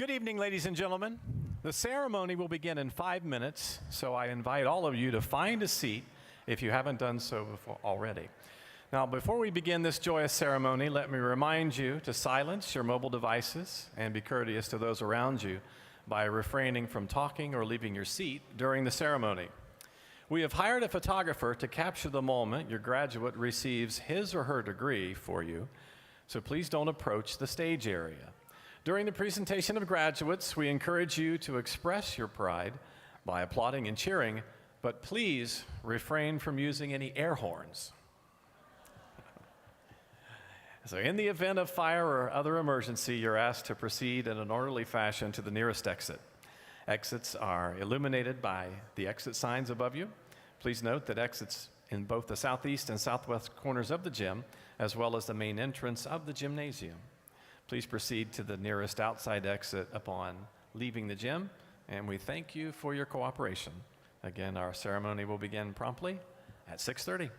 Good evening, ladies and gentlemen. The ceremony will begin in 5 minutes, so I invite all of you to find a seat if you haven't done so before already. Now, before we begin this joyous ceremony, let me remind you to silence your mobile devices and be courteous to those around you by refraining from talking or leaving your seat during the ceremony. We have hired a photographer to capture the moment your graduate receives his or her degree for you, so please don't approach the stage area. During the presentation of graduates, we encourage you to express your pride by applauding and cheering, but please refrain from using any air horns. So in the event of fire or other emergency, you're asked to proceed in an orderly fashion to the nearest exit. Exits are illuminated by the exit signs above you. Please note that exits in both the southeast and southwest corners of the gym, as well as the main entrance of the gymnasium. Please proceed to the nearest outside exit upon leaving the gym, and we thank you for your cooperation. Again, our ceremony will begin promptly at 6:30.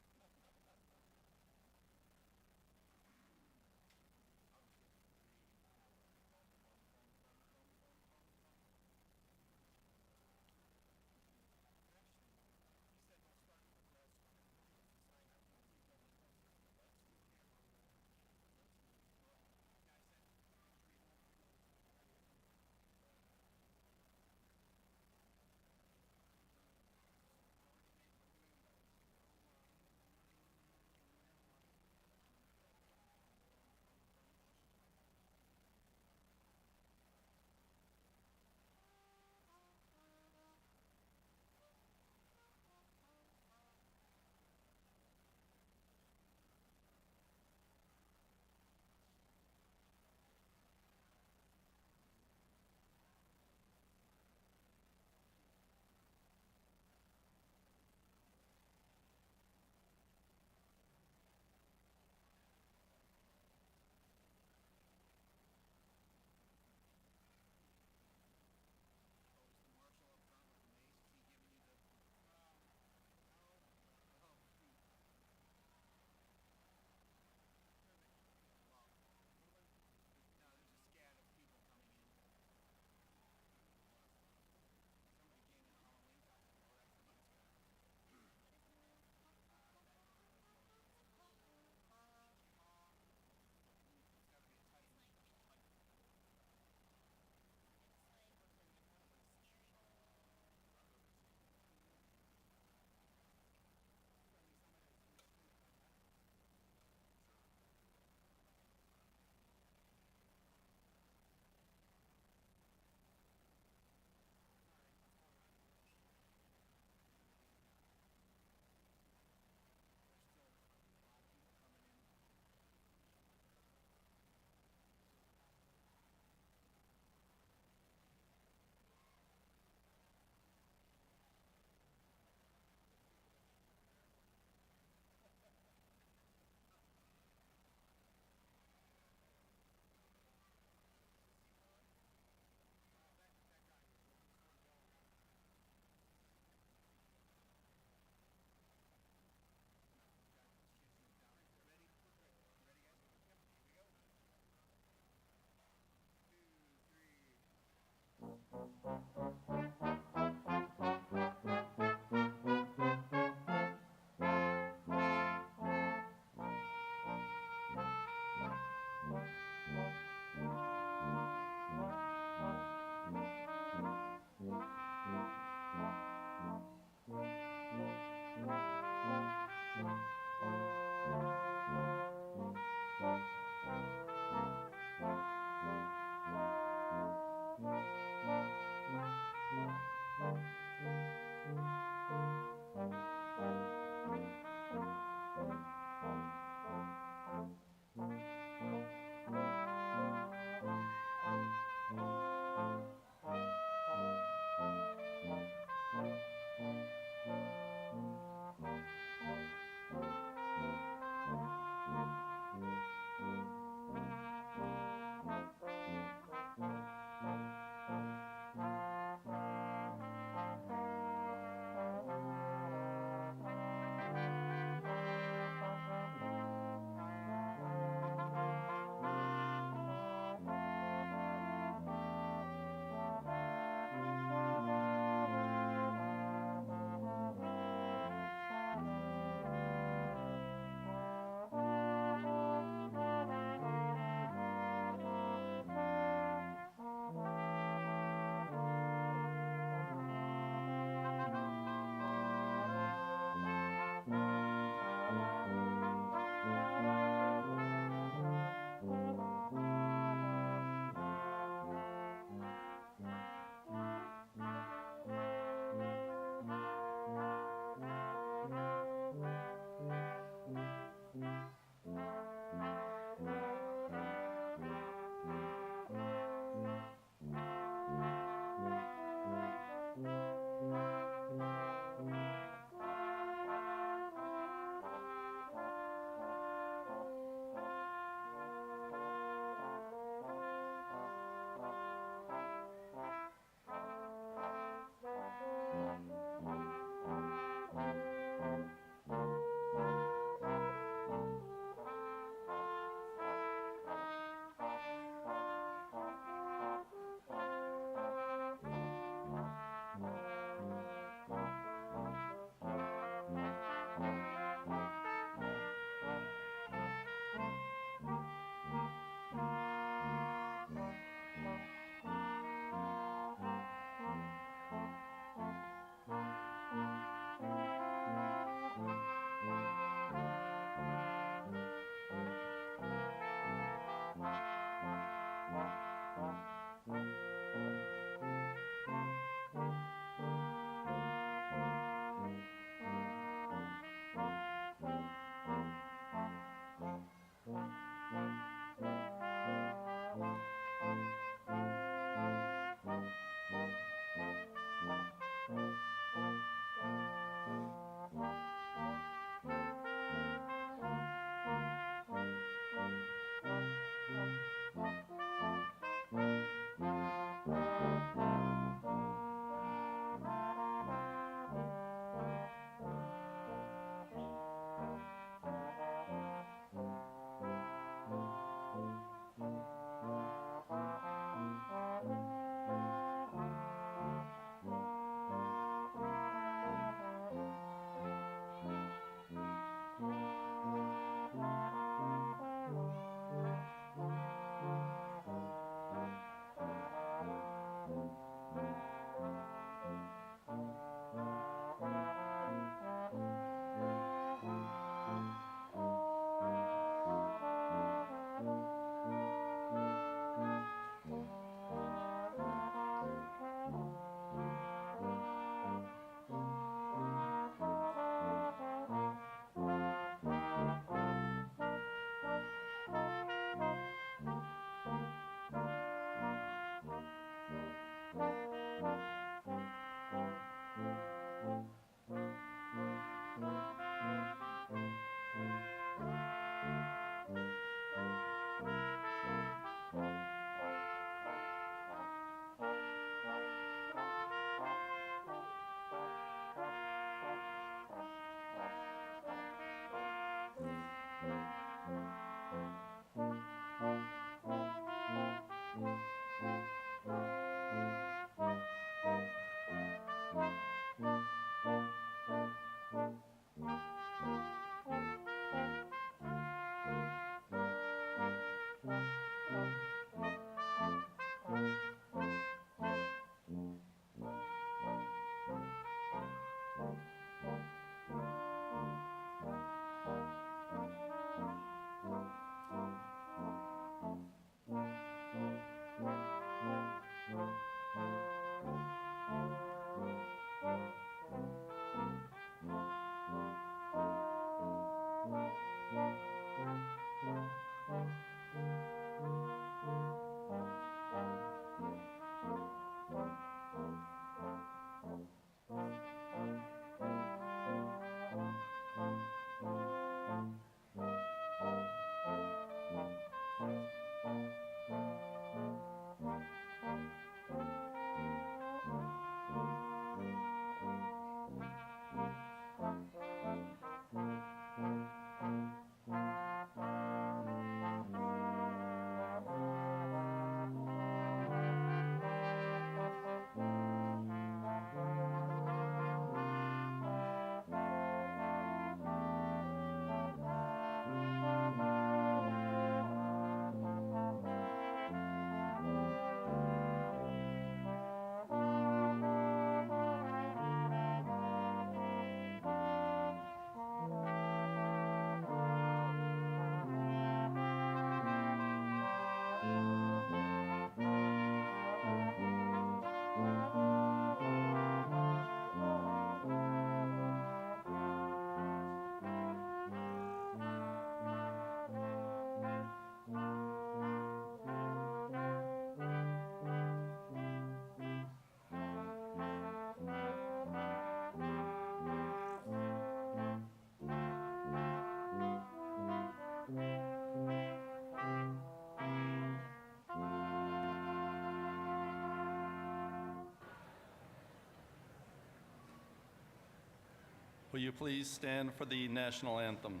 Will you please stand for the national anthem?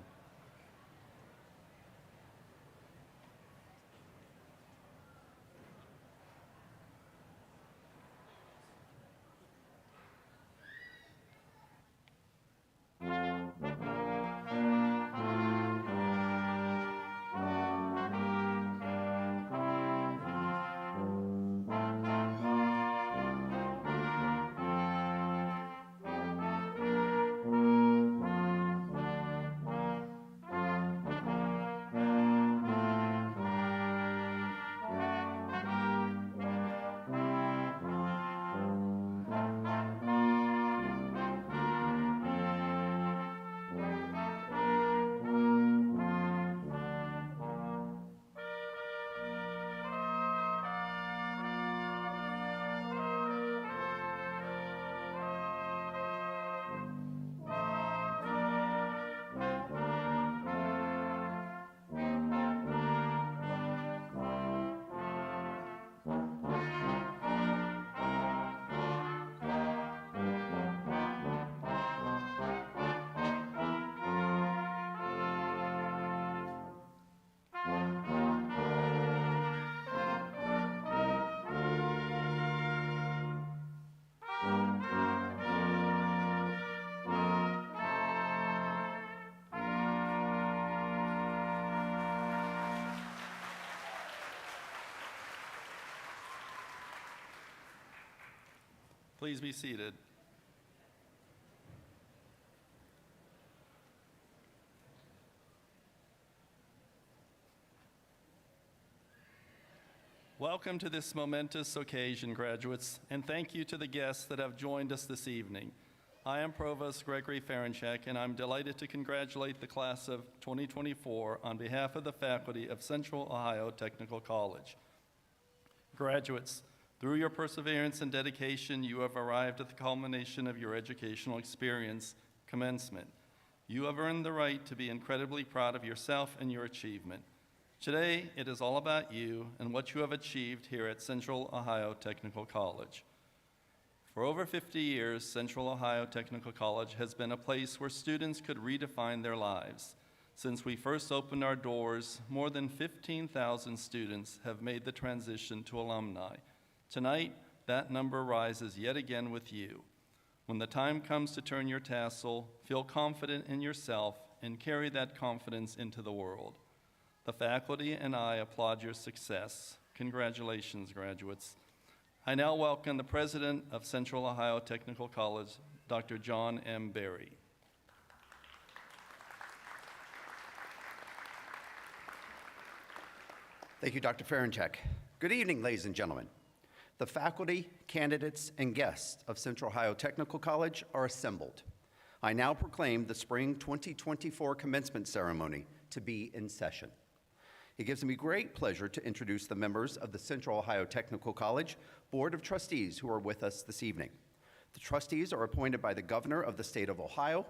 Please be seated. Welcome to this momentous occasion, graduates, and thank you to the guests that have joined us this evening. I am Provost Gregory Ferenchek, and I'm delighted to congratulate the class of 2024 on behalf of the faculty of Central Ohio Technical College. Graduates, through your perseverance and dedication, you have arrived at the culmination of your educational experience, commencement. You have earned the right to be incredibly proud of yourself and your achievement. Today, it is all about you and what you have achieved here at Central Ohio Technical College. For over 50 years, Central Ohio Technical College has been a place where students could redefine their lives. Since we first opened our doors, more than 15,000 students have made the transition to alumni. Tonight, that number rises yet again with you. When the time comes to turn your tassel, feel confident in yourself and carry that confidence into the world. The faculty and I applaud your success. Congratulations, graduates. I now welcome the president of Central Ohio Technical College, Dr. John M. Berry. Thank you, Dr. Ferenchek. Good evening, ladies and gentlemen. The faculty, candidates, and guests of Central Ohio Technical College are assembled. I now proclaim the spring 2024 commencement ceremony to be in session. It gives me great pleasure to introduce the members of the Central Ohio Technical College Board of Trustees who are with us this evening. The trustees are appointed by the Governor of the State of Ohio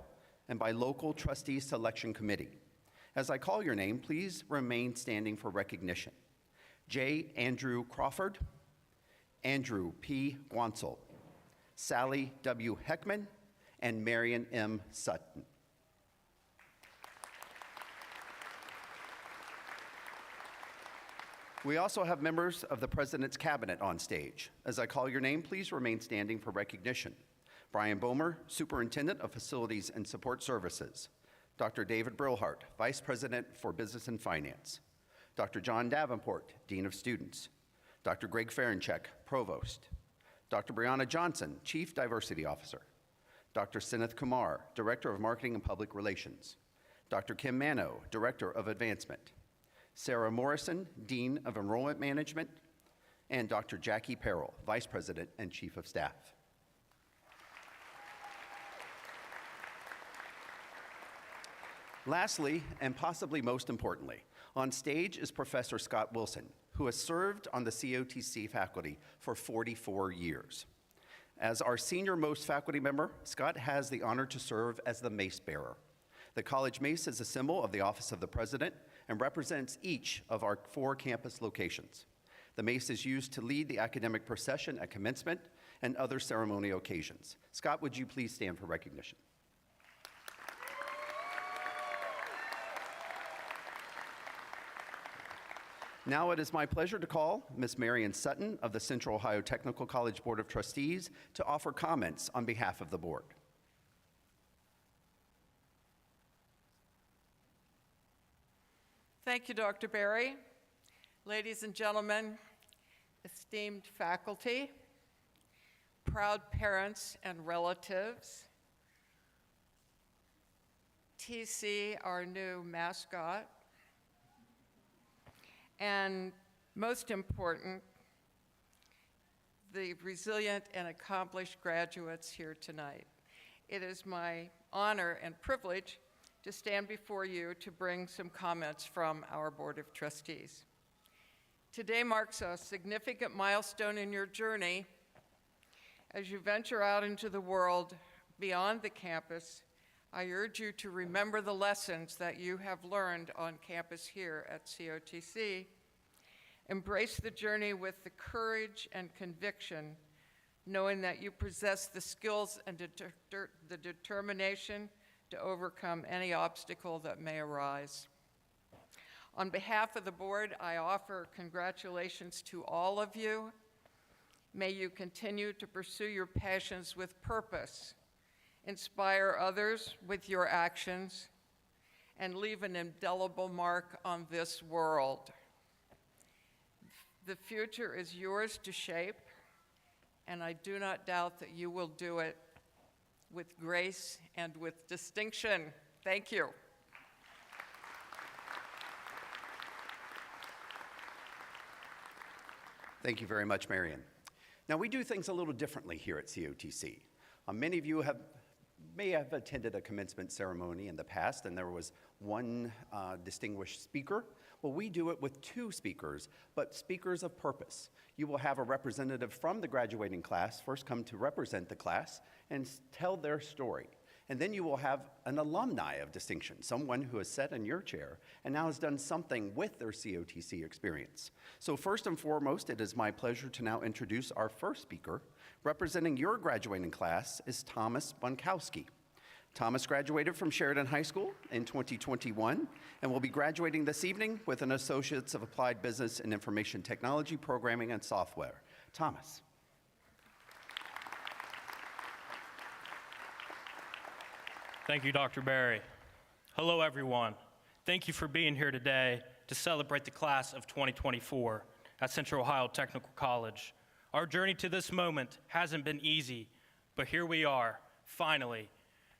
and by local trustee selection committee. As I call your name, please remain standing for recognition. J. Andrew Crawford, Andrew P. Guansel, Sally W. Heckman, and Marion M. Sutton. We also have members of the President's Cabinet on stage. As I call your name, please remain standing for recognition. Brian Bomer, Superintendent of Facilities and Support Services. Dr. David Brillhart, Vice President for Business and Finance. Dr. John Davenport, Dean of Students. Dr. Greg Ferenchek, Provost. Dr. Brianna Johnson, Chief Diversity Officer. Dr. Sineth Kumar, Director of Marketing and Public Relations. Dr. Kim Mano, Director of Advancement. Sarah Morrison, Dean of Enrollment Management. And Dr. Jackie Perrell, Vice President and Chief of Staff. Lastly, and possibly most importantly, on stage is Professor Scott Wilson, who has served on the COTC faculty for 44 years. As our senior-most faculty member, Scott has the honor to serve as the mace bearer. The college mace is a symbol of the Office of the President and represents each of our 4 campus locations. The mace is used to lead the academic procession at commencement and other ceremonial occasions. Scott, would you please stand for recognition? Now it is my pleasure to call Ms. Marion Sutton of the Central Ohio Technical College Board of Trustees to offer comments on behalf of the board. Thank you, Dr. Berry. Ladies and gentlemen, esteemed faculty, proud parents and relatives, TC, our new mascot, and most important, the resilient and accomplished graduates here tonight. It is my honor and privilege to stand before you to bring some comments from our Board of Trustees. Today marks a significant milestone in your journey as you venture out into the world beyond the campus. I urge you to remember the lessons that you have learned on campus here at COTC. Embrace the journey with the courage and conviction, knowing that you possess the skills and the determination to overcome any obstacle that may arise. On behalf of the board, I offer congratulations to all of you. May you continue to pursue your passions with purpose, inspire others with your actions, and leave an indelible mark on this world. The future is yours to shape, and I do not doubt that you will do it with grace and with distinction. Thank you. Thank you very much, Marion. Now, we do things a little differently here at COTC. Many of you may have attended a commencement ceremony in the past, and there was one distinguished speaker. Well, we do it with two speakers, but speakers of purpose. You will have a representative from the graduating class first come to represent the class and tell their story. And then you will have an alumni of distinction, someone who has sat in your chair and now has done something with their COTC experience. So first and foremost, it is my pleasure to now introduce our first speaker. Representing your graduating class is Thomas Bunkowski. Thomas graduated from Sheridan High School in 2021 and will be graduating this evening with an Associates of Applied Business and Information Technology Programming and Software. Thomas. Thank you, Dr. Berry. Hello, everyone. Thank you for being here today to celebrate the class of 2024 at Central Ohio Technical College. Our journey to this moment hasn't been easy, but here we are, finally,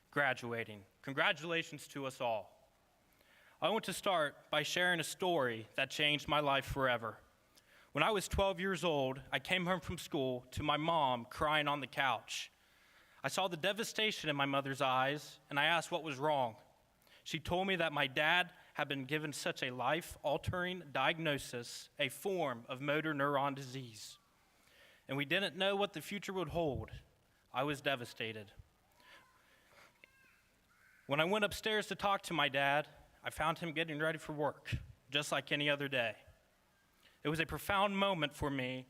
graduating. Congratulations to us all. I want to start by sharing a story that changed my life forever. When I was 12 years old, I came home from school to my mom crying on the couch. I saw the devastation in my mother's eyes, and I asked what was wrong. She told me that my dad had been given such a life-altering diagnosis, a form of motor neuron disease, and we didn't know what the future would hold. I was devastated. When I went upstairs to talk to my dad, I found him getting ready for work, just like any other day. It was a profound moment for me,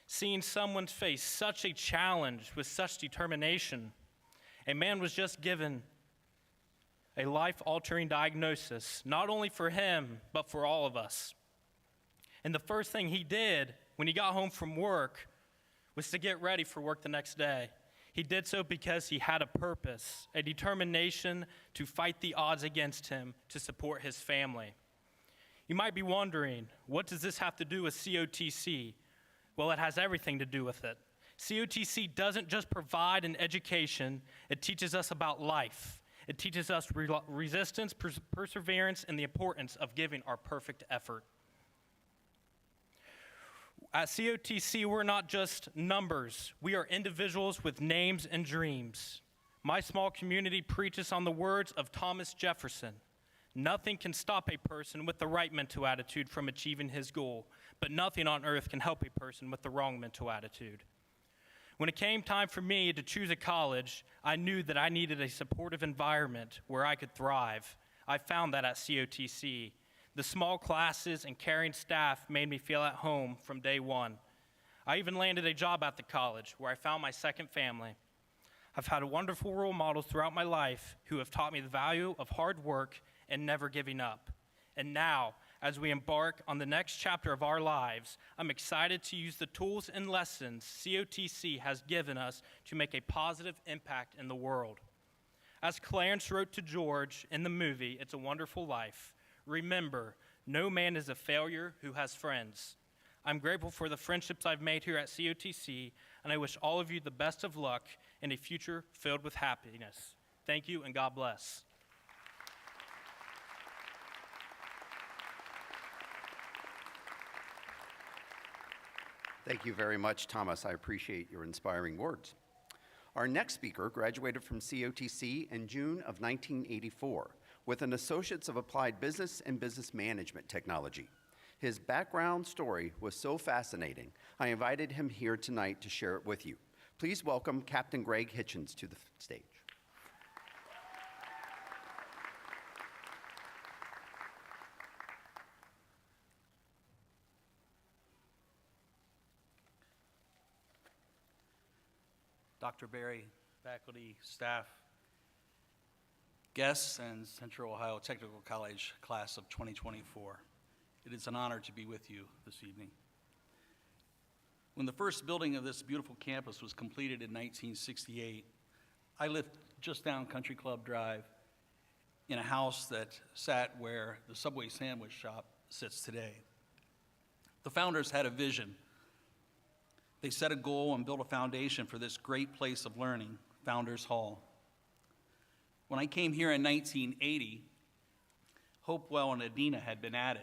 seeing someone face such a challenge with such determination. A man was just given a life-altering diagnosis, not only for him, but for all of us. And the first thing he did when he got home from work was to get ready for work the next day. He did so because he had a purpose, a determination to fight the odds against him to support his family. You might be wondering, what does this have to do with COTC? Well, it has everything to do with it. COTC doesn't just provide an education, it teaches us about life. It teaches us resistance, perseverance, and the importance of giving our perfect effort. At COTC, we're not just numbers. We are individuals with names and dreams. My small community preaches on the words of Thomas Jefferson. Nothing can stop a person with the right mental attitude from achieving his goal, but nothing on earth can help a person with the wrong mental attitude. When it came time for me to choose a college, I knew that I needed a supportive environment where I could thrive. I found that at COTC. The small classes and caring staff made me feel at home from day one. I even landed a job at the college where I found my second family. I've had wonderful role models throughout my life who have taught me the value of hard work and never giving up. And now, As we embark on the next chapter of our lives, I'm excited to use the tools and lessons COTC has given us to make a positive impact in the world. As Clarence wrote to George in the movie, It's a Wonderful Life, remember, no man is a failure who has friends. I'm grateful for the friendships I've made here at COTC, and I wish all of you the best of luck in a future filled with happiness. Thank you, and God bless. Thank you very much, Thomas. I appreciate your inspiring words. Our next speaker graduated from COTC in June of 1984 with an Associates of Applied Business and Business Management Technology. His background story was so fascinating, I invited him here tonight to share it with you. Please welcome Captain Greg Hitchens to the stage. Dr. Berry, faculty, staff, guests, and Central Ohio Technical College class of 2024. It is an honor to be with you this evening. When the first building of this beautiful campus was completed in 1968, I lived just down Country Club Drive in a house that sat where the Subway sandwich shop sits today. The founders had a vision. They set a goal and built a foundation for this great place of learning, Founders Hall. When I came here in 1980, Hopewell and Adena had been added.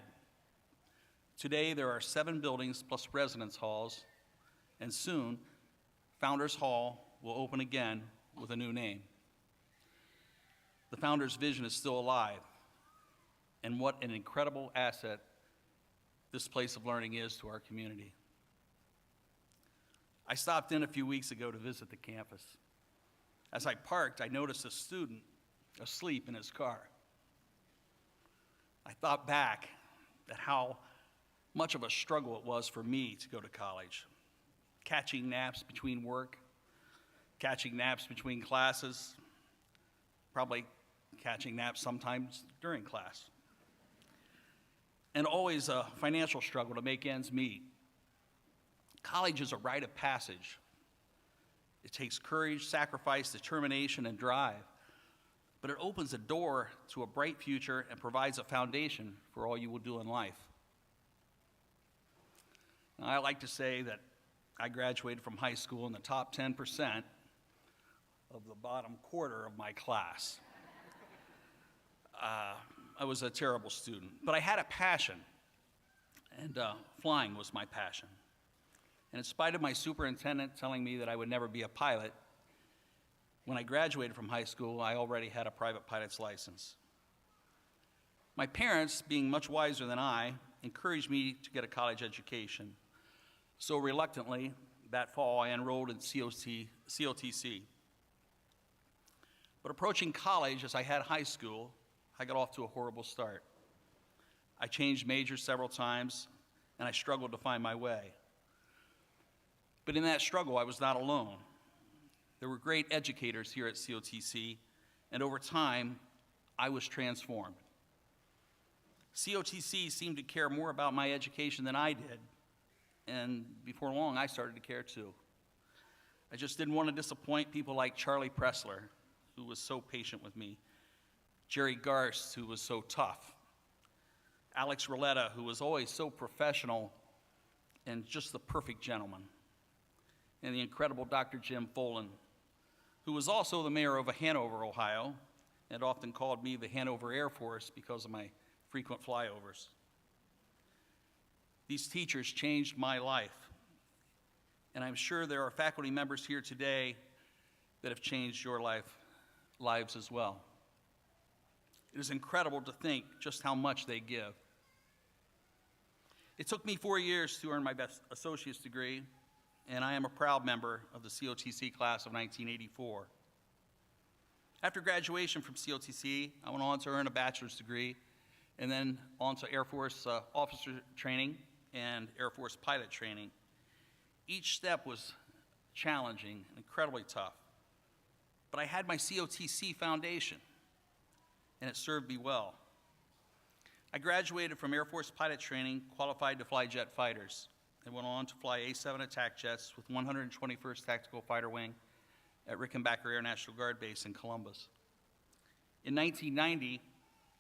Today, there are 7 buildings plus residence halls, and soon, Founders Hall will open again with a new name. The Founders' vision is still alive, and what an incredible asset this place of learning is to our community. I stopped in a few weeks ago to visit the campus. As I parked, I noticed a student asleep in his car. I thought back at how much of a struggle it was for me to go to college, catching naps between work, catching naps between classes, probably catching naps sometimes during class, and always a financial struggle to make ends meet. College is a rite of passage. It takes courage, sacrifice, determination, and drive, but it opens a door to a bright future and provides a foundation for all you will do in life. Now, I like to say that I graduated from high school in the top 10% of the bottom quarter of my class. I was a terrible student, but I had a passion, and flying was my passion. And in spite of my superintendent telling me that I would never be a pilot, when I graduated from high school, I already had a private pilot's license. My parents, being much wiser than I, encouraged me to get a college education. So reluctantly, that fall, I enrolled in COTC. But approaching college, as I had high school, I got off to a horrible start. I changed majors several times, and I struggled to find my way. But in that struggle, I was not alone. There were great educators here at COTC, and over time, I was transformed. COTC seemed to care more about my education than I did, and before long, I started to care too. I just didn't want to disappoint people like Charlie Pressler, who was so patient with me, Jerry Garst, who was so tough, Alex Roletta, who was always so professional and just the perfect gentleman, and the incredible Dr. Jim Folan, who was also the mayor of Hanover, Ohio, and often called me the Hanover Air Force because of my frequent flyovers. These teachers changed my life, and I'm sure there are faculty members here today that have changed your lives as well. It is incredible to think just how much they give. It took me 4 years to earn my best associate's degree, and I am a proud member of the COTC class of 1984. After graduation from COTC, I went on to earn a bachelor's degree and then on to Air Force officer training and Air Force pilot training. Each step was challenging and incredibly tough, but I had my COTC foundation, and it served me well. I graduated from Air Force pilot training, qualified to fly jet fighters, and went on to fly A-7 attack jets with 121st Tactical Fighter Wing at Rickenbacker Air National Guard Base in Columbus. In 1990,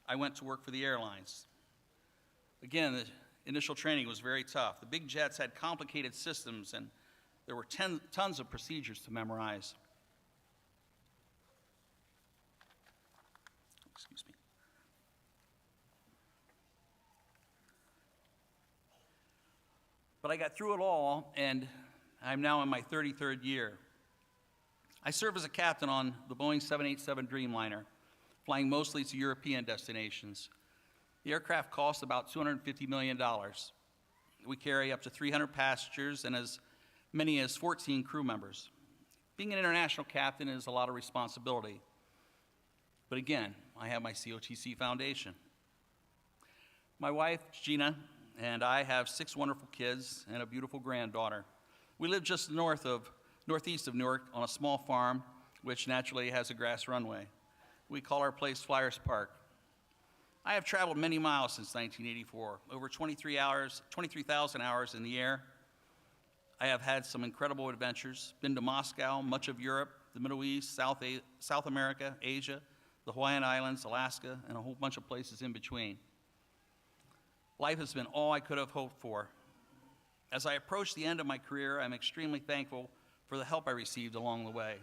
I went to work for the airlines. Again, the initial training was very tough. The big jets had complicated systems, and there were tons of procedures to memorize. Excuse me. But I got through it all, and I'm now in my 33rd year. I serve as a captain on the Boeing 787 Dreamliner, flying mostly to European destinations. The aircraft costs about $250 million. We carry up to 300 passengers and as many as 14 crew members. Being an international captain is a lot of responsibility. But again, I have my COTC Foundation. My wife, Gina, and I have 6 wonderful kids and a beautiful granddaughter. We live just northeast of Newark on a small farm, which naturally has a grass runway. We call our place Flyers Park. I have traveled many miles since 1984, over 23,000 hours in the air. I have had some incredible adventures, been to Moscow, much of Europe, the Middle East, South America, Asia, the Hawaiian Islands, Alaska, and a whole bunch of places in between. Life has been all I could have hoped for. As I approach the end of my career, I'm extremely thankful for the help I received along the way,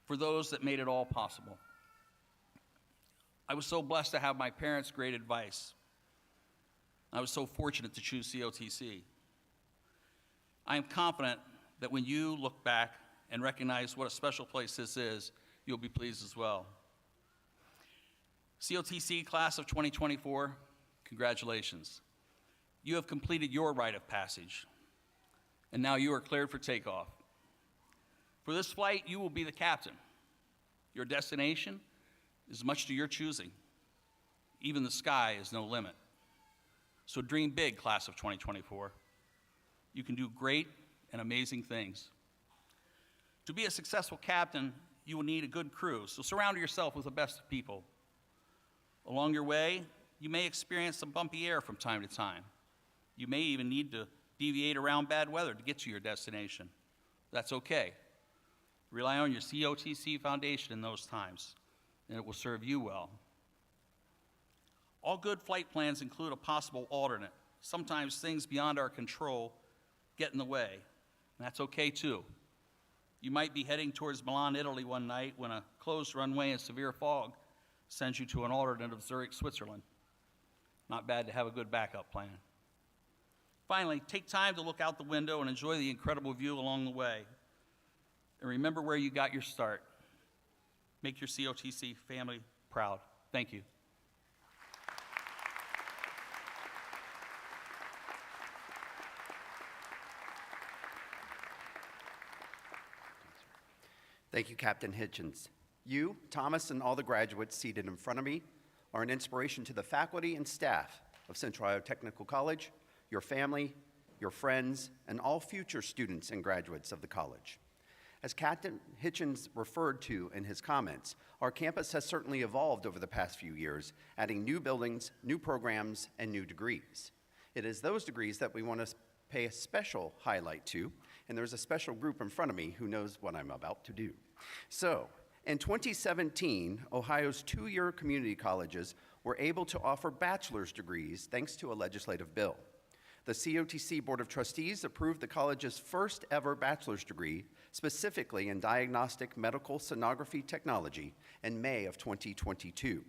for those that made it all possible. I was so blessed to have my parents' great advice. I was so fortunate to choose COTC. I am confident that when you look back and recognize what a special place this is, you'll be pleased as well. COTC Class of 2024, congratulations. You have completed your rite of passage, and now you are cleared for takeoff. For this flight, you will be the captain. Your destination is much to your choosing. Even the sky is no limit. So dream big, Class of 2024. You can do great and amazing things. To be a successful captain, you will need a good crew, so surround yourself with the best of people. Along your way, you may experience some bumpy air from time to time. You may even need to deviate around bad weather to get to your destination. That's okay. Rely on your COTC Foundation in those times, and it will serve you well. All good flight plans include a possible alternate. Sometimes things beyond our control get in the way, and that's okay too. You might be heading towards Milan, Italy one night when a closed runway and severe fog sends you to an alternate of Zurich, Switzerland. Not bad to have a good backup plan. Finally, take time to look out the window and enjoy the incredible view along the way. And remember where you got your start. Make your COTC family proud. Thank you. Thank you, Captain Hitchens. You, Thomas, and all the graduates seated in front of me are an inspiration to the faculty and staff of Central Iowa Technical College, your family, your friends, and all future students and graduates of the college. As Captain Hitchens referred to in his comments, our campus has certainly evolved over the past few years, adding new buildings, new programs, and new degrees. It is those degrees that we want to pay a special highlight to, and there's a special group in front of me who knows what I'm about to do. So, in 2017, Ohio's 2-year community colleges were able to offer bachelor's degrees thanks to a legislative bill. The COTC Board of Trustees approved the college's first ever bachelor's degree, specifically in diagnostic medical sonography technology, in May of 2022.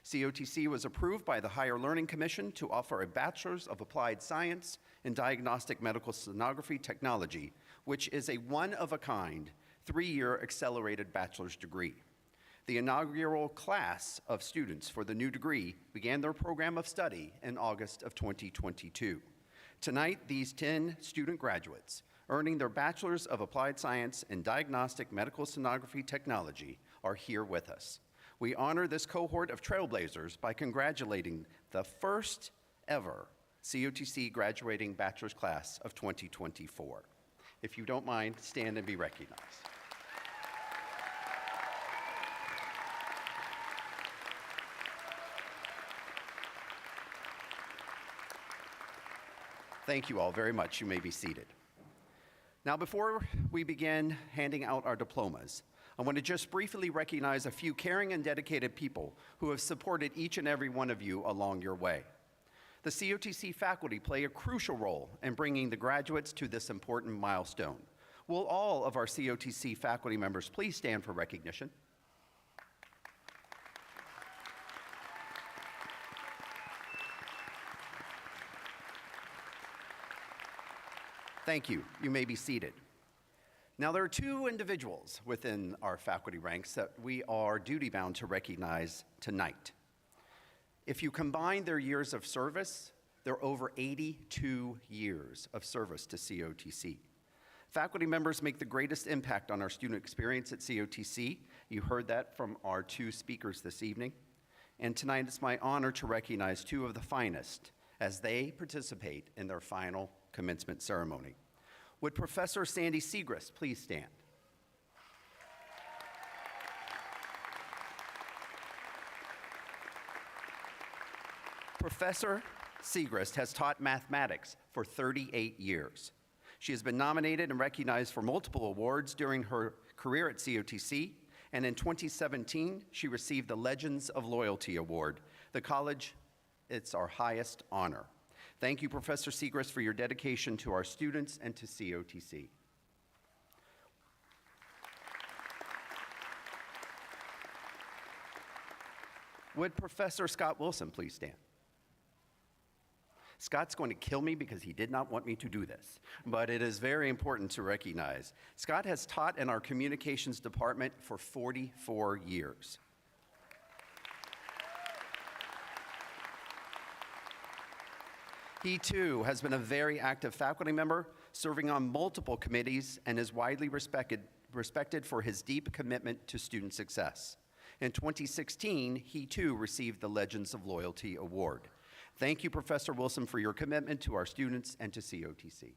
COTC was approved by the Higher Learning Commission to offer a Bachelor's of Applied Science in Diagnostic Medical Sonography Technology, which is a one-of-a-kind 3-year accelerated bachelor's degree. The inaugural class of students for the new degree began their program of study in August of 2022. Tonight, these 10 student graduates, earning their Bachelor's of Applied Science in Diagnostic Medical Sonography Technology, are here with us. We honor this cohort of trailblazers by congratulating the first ever COTC graduating bachelor's class of 2024. If you don't mind, stand and be recognized. Thank you all very much. You may be seated. Now, before we begin handing out our diplomas, I want to just briefly recognize a few caring and dedicated people who have supported each and every one of you along your way. The COTC faculty play a crucial role in bringing the graduates to this important milestone. Will all of our COTC faculty members please stand for recognition? Thank you. You may be seated. Now, there are two individuals within our faculty ranks that we are duty-bound to recognize tonight. If you combine their years of service, they're over 82 years of service to COTC. Faculty members make the greatest impact on our student experience at COTC. You heard that from our two speakers this evening. And tonight it's my honor to recognize two of the finest as they participate in their final commencement ceremony. Would Professor Sandy Segrist please stand? Professor Segrist has taught mathematics for 38 years. She has been nominated and recognized for multiple awards during her career at COTC, and in 2017, she received the Legends of Loyalty Award. The college, it's our highest honor. Thank you, Professor Segrist, for your dedication to our students and to COTC. Would Professor Scott Wilson please stand? Scott's going to kill me because he did not want me to do this, but it is very important to recognize. Scott has taught in our communications department for 44 years. He too has been a very active faculty member, serving on multiple committees, and is widely respected for his deep commitment to student success. In 2016, he too received the Legends of Loyalty Award. Thank you, Professor Wilson, for your commitment to our students and to COTC.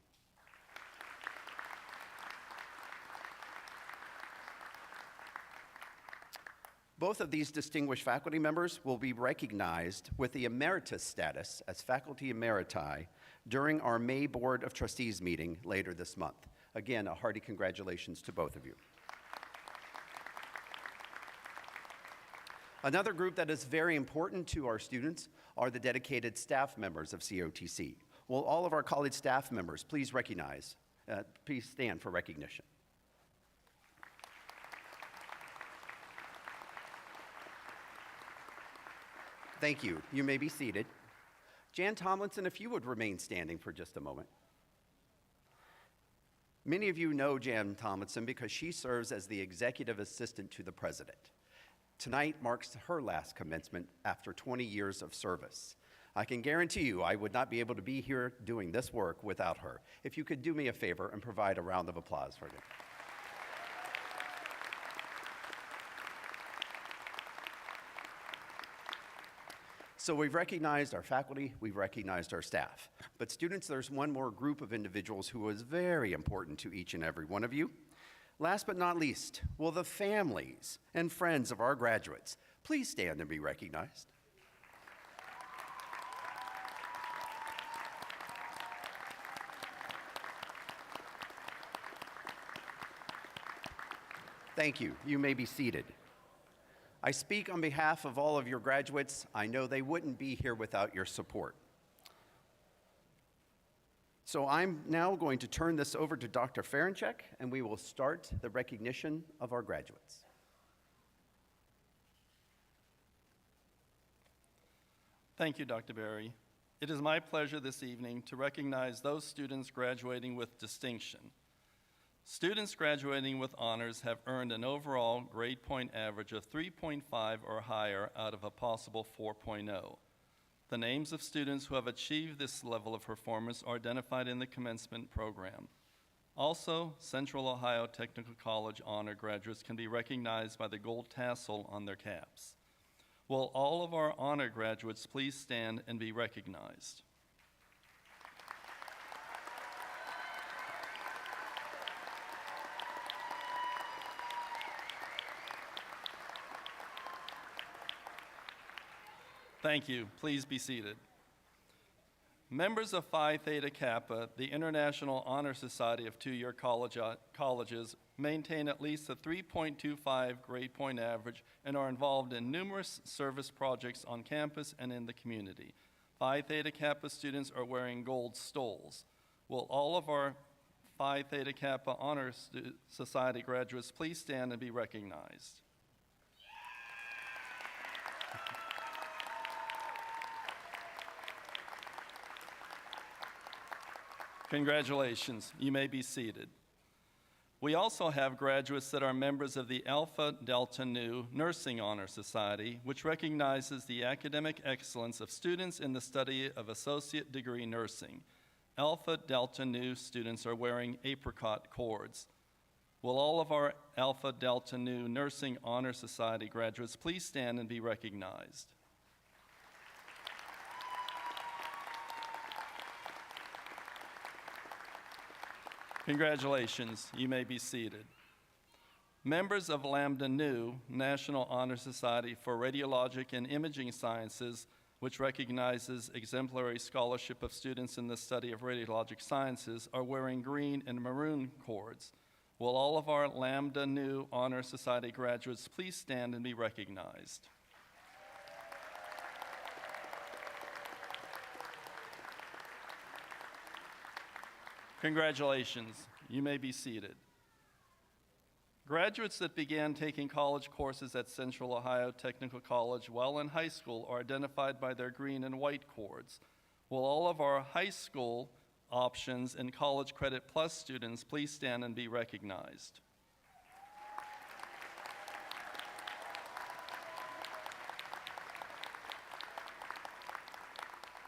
Both of these distinguished faculty members will be recognized with the emeritus status as faculty emeriti during our May Board of Trustees meeting later this month. Again, a hearty congratulations to both of you. Another group that is very important to our students are the dedicated staff members of COTC. Will all of our college staff members please please stand for recognition. Thank you. You may be seated. Jan Tomlinson, if you would remain standing for just a moment. Many of you know Jan Tomlinson because she serves as the executive assistant to the president. Tonight marks her last commencement after 20 years of service. I can guarantee you I would not be able to be here doing this work without her. If you could do me a favor and provide a round of applause for her. So we've recognized our faculty, we've recognized our staff. But students, there's one more group of individuals who is very important to each and every one of you. Last but not least, will the families and friends of our graduates please stand and be recognized? Thank you. You may be seated. I speak on behalf of all of your graduates. I know they wouldn't be here without your support. So I'm now going to turn this over to Dr. Ferenchek, and we will start the recognition of our graduates. Thank you, Dr. Berry. It is my pleasure this evening to recognize those students graduating with distinction. Students graduating with honors have earned an overall grade point average of 3.5 or higher out of a possible 4.0. The names of students who have achieved this level of performance are identified in the commencement program. Also, Central Ohio Technical College honor graduates can be recognized by the gold tassel on their caps. Will all of our honor graduates please stand and be recognized? Thank you. Please be seated. Members of Phi Theta Kappa, the International Honor Society of two-year colleges, maintain at least a 3.25 grade point average and are involved in numerous service projects on campus and in the community. Phi Theta Kappa students are wearing gold stoles. Will all of our Phi Theta Kappa Honor Society graduates please stand and be recognized? Congratulations. You may be seated. We also have graduates that are members of the Alpha Delta Nu Nursing Honor Society, which recognizes the academic excellence of students in the study of associate degree nursing. Alpha Delta Nu students are wearing apricot cords. Will all of our Alpha Delta Nu Nursing Honor Society graduates please stand and be recognized? Congratulations. You may be seated. Members of Lambda Nu National Honor Society for Radiologic and Imaging Sciences, which recognizes exemplary scholarship of students in the study of radiologic sciences, are wearing green and maroon cords. Will all of our Lambda Nu Honor Society graduates please stand and be recognized? Congratulations. You may be seated. Graduates that began taking college courses at Central Ohio Technical College while in high school are identified by their green and white cords. Will all of our high school options and College Credit Plus students please stand and be recognized?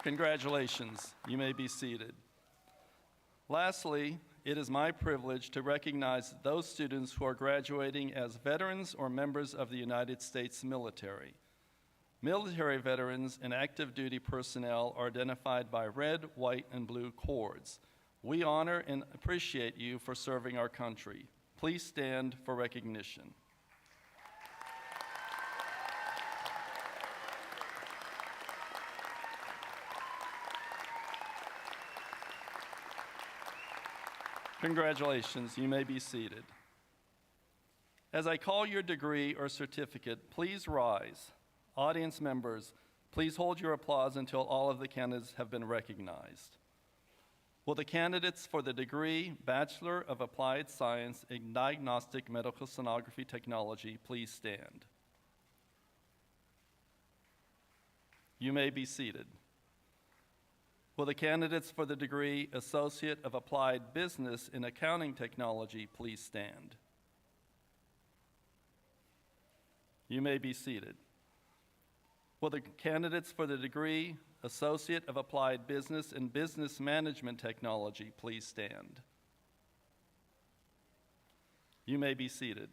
Congratulations. You may be seated. Lastly, it is my privilege to recognize those students who are graduating as veterans or members of the United States military. Military veterans and active duty personnel are identified by red, white, and blue cords. We honor and appreciate you for serving our country. Please stand for recognition. Congratulations. You may be seated. As I call your degree or certificate, please rise. Audience members, please hold your applause until all of the candidates have been recognized. Will the candidates for the degree Bachelor of Applied Science in Diagnostic Medical Sonography Technology please stand? You may be seated. Will the candidates for the degree Associate of Applied Business in Accounting Technology please stand? You may be seated. Will the candidates for the degree Associate of Applied Business in Business Management Technology please stand? You may be seated.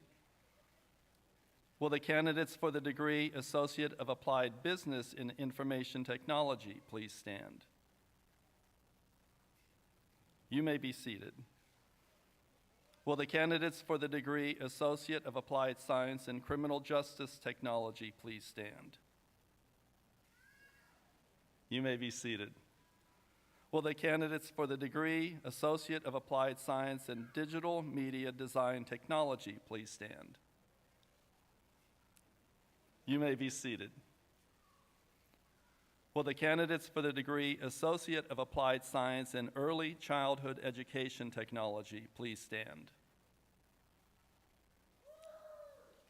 Will the candidates for the degree Associate of Applied Business in Information Technology please stand? You may be seated. Will the candidates for the degree Associate of Applied Science in Criminal Justice Technology please stand? You may be seated. Will the candidates for the degree Associate of Applied Science in Digital Media Design Technology please stand? You may be seated. Will the candidates for the degree Associate of Applied Science in Early Childhood Education Technology please stand?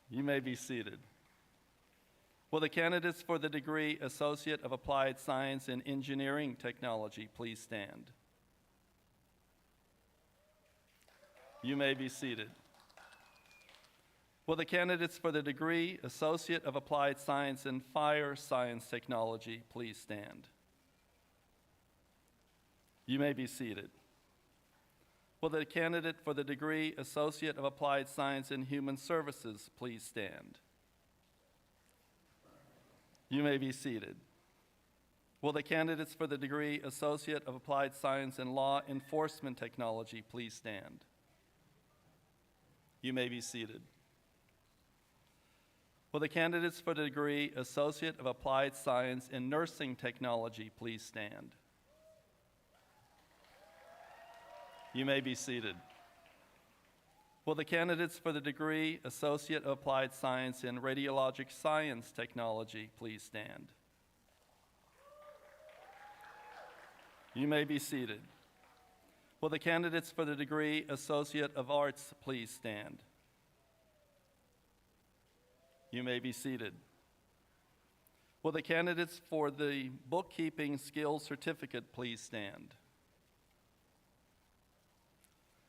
You may be seated. Will the candidates for the degree Associate of Applied Science in Engineering Technology please stand? You may be seated. Will the candidates for the degree Associate of Applied Science in Fire Science Technology please stand? You may be seated. Will the candidate for the degree Associate of Applied Science in Human Services please stand? You may be seated. Will the candidates for the degree Associate of Applied Science in Law Enforcement Technology please stand? You may be seated. Will the candidates for the degree Associate of Applied Science in Nursing Technology please stand? You may be seated. Will the candidates for the degree Associate of Applied Science in Radiologic Science Technology please stand? You may be seated. Will the candidates for the degree Associate of Arts please stand? You may be seated. Will the candidates for the Bookkeeping Skills Certificate please stand?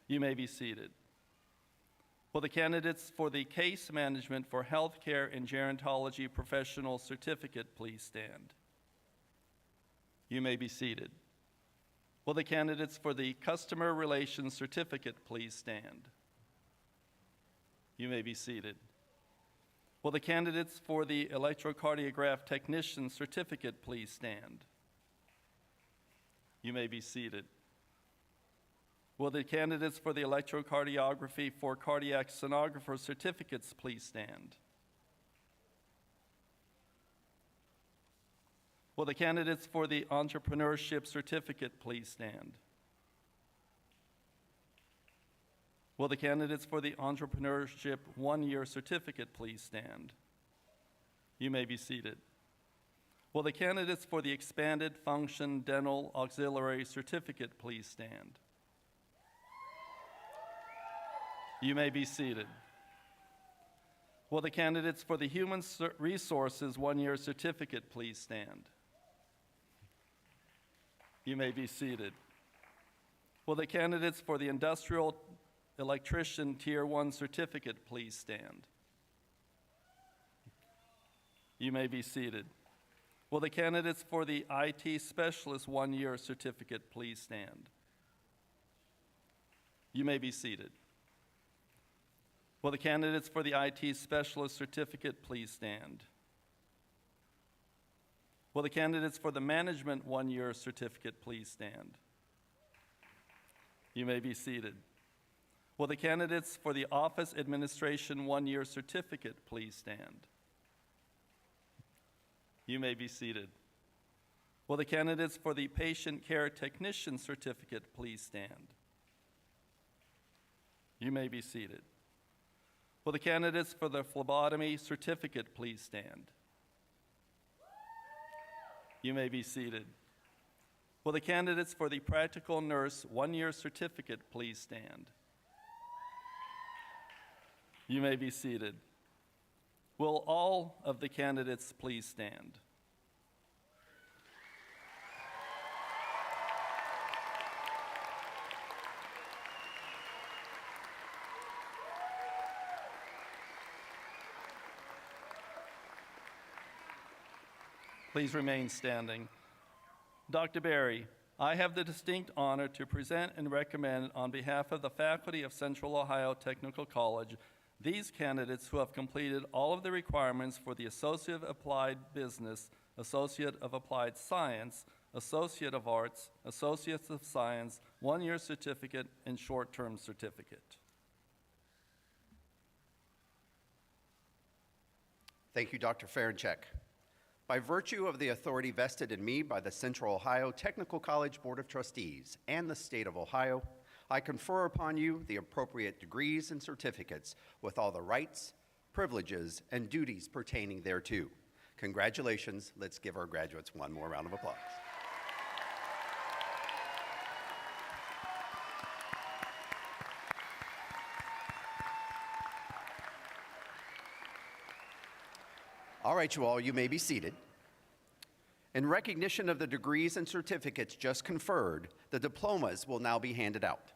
You may be seated. Will the candidates for the Case Management for Healthcare and Gerontology Professional Certificate please stand? You may be seated. Will the candidates for the Customer Relations Certificate please stand? You may be seated. Will the candidates for the Electrocardiograph Technician Certificate please stand? You may be seated. Will the candidates for the Electrocardiography for Cardiac Sonographer Certificates please stand? Will the candidates for the Entrepreneurship Certificate please stand? Will the candidates for the Entrepreneurship One-Year Certificate please stand? You may be seated. Will the candidates for the Expanded Function Dental Auxiliary Certificate please stand? You may be seated. Will the candidates for the Human Resources One-Year Certificate please stand? You may be seated. Will the candidates for the Industrial Electrician Tier 1 Certificate please stand? You may be seated. Will the candidates for the IT Specialist One-Year Certificate please stand? You may be seated. Will the candidates for the IT Specialist Certificate please stand? Will the candidates for the Management One-Year Certificate please stand? You may be seated. Will the candidates for the Office Administration One-Year Certificate please stand? You may be seated. Will the candidates for the Patient Care Technician Certificate please stand? You may be seated. Will the candidates for the Phlebotomy Certificate please stand? You may be seated. Will the candidates for the Practical Nurse One-Year Certificate please stand? You may be seated. Will all of the candidates please stand? Please remain standing. Dr. Berry, I have the distinct honor to present and recommend on behalf of the faculty of Central Ohio Technical College these candidates who have completed all of the requirements for the Associate of Applied Business, Associate of Applied Science, Associate of Arts, Associate of Science, One-Year Certificate, and Short-Term Certificate. Thank you, Dr. Ferenchek. By virtue of the authority vested in me by the Central Ohio Technical College Board of Trustees and the State of Ohio, I confer upon you the appropriate degrees and certificates with all the rights, privileges, and duties pertaining thereto. Congratulations. Let's give our graduates one more round of applause. All right, you all, you may be seated. In recognition of the degrees and certificates just conferred, the diplomas will now be handed out.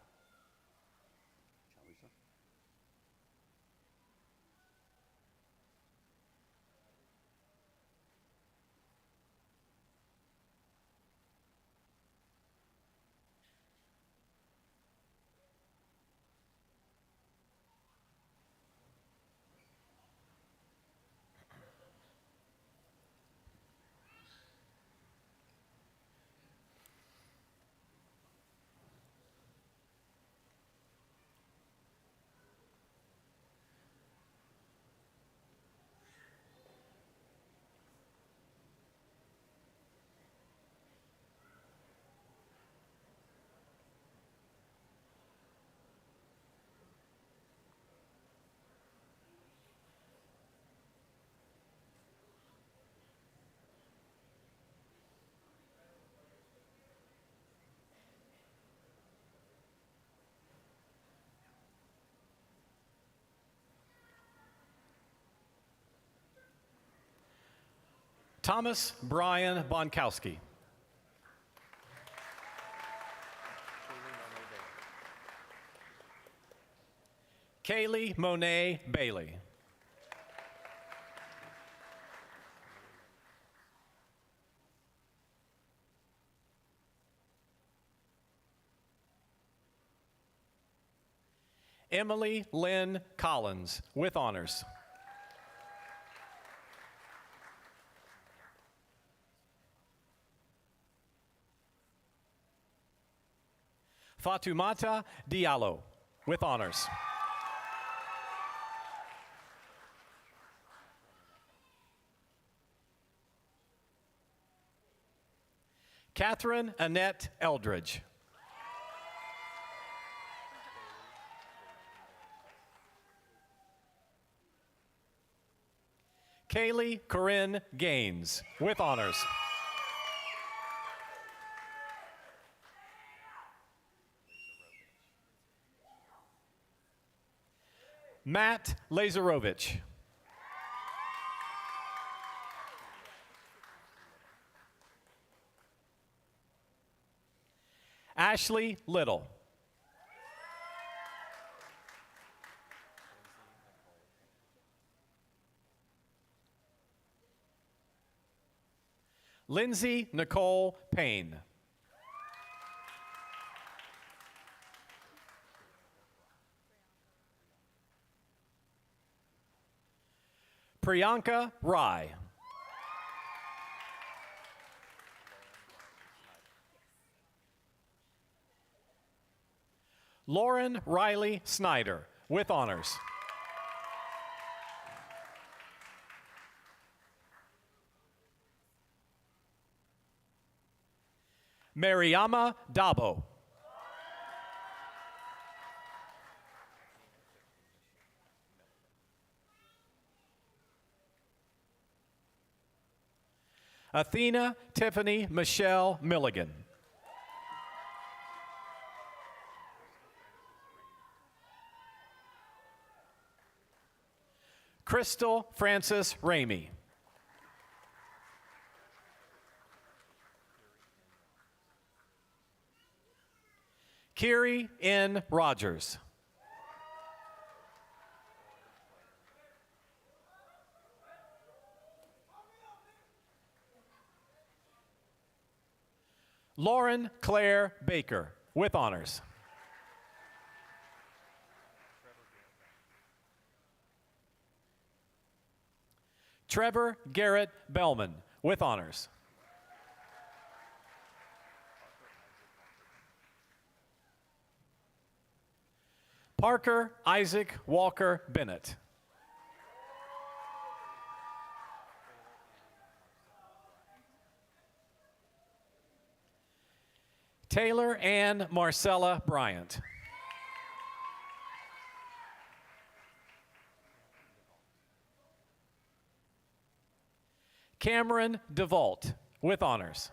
Thomas Brian Bonkowski. Kaylee Monet Bailey. Emily Lynn Collins, with honors. Fatumata Diallo, with honors. Catherine Annette Eldridge. Kaylee Corinne Gaines, with honors. Matt Lazarovich. Ashley Little. Lindsay Nicole Payne. Priyanka Rai. Lauren Riley Snyder, with honors. Mariama Dabo. Athena Tiffany Michelle Milligan. Crystal Francis Ramey. Kiri N. Rogers. Lauren Claire Baker, with honors. Trevor Garrett Bellman, with honors. Parker Isaac Walker Bennett. Taylor Ann Marcella Bryant. Cameron DeVault, with honors.